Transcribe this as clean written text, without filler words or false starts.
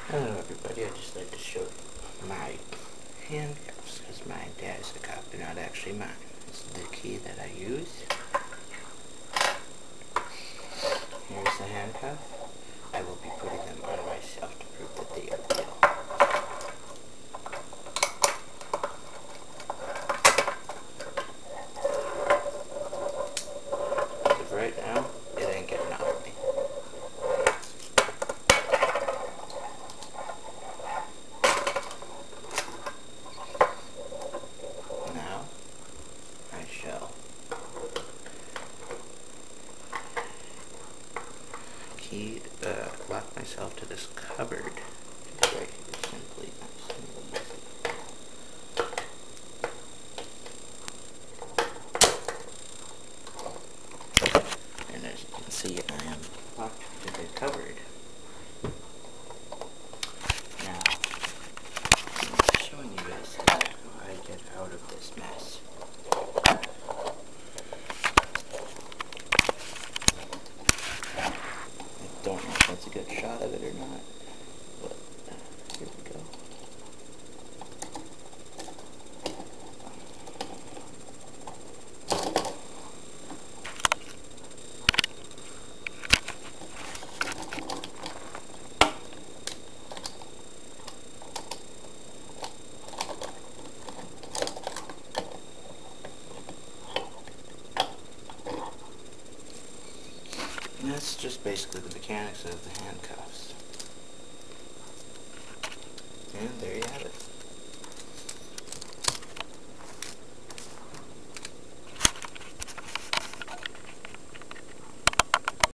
Hello everybody, I'd just like to show my handcuffs, because my dad is a cop, but not actually mine. This is the key that I use. Here's the handcuff. I will be putting them on myself to prove that they are real. As of right now, it ain't getting off me. Now, I shall lock myself to this cupboard. It's right here, simply, nice and easy. And as you can see, I am locked to the cupboard. Now, I'm showing you guys how I get out of this mess. I don't know if that's a good shot of it or not, but here we go. And that's just basically the mechanics of the handcuffs. And there you have it.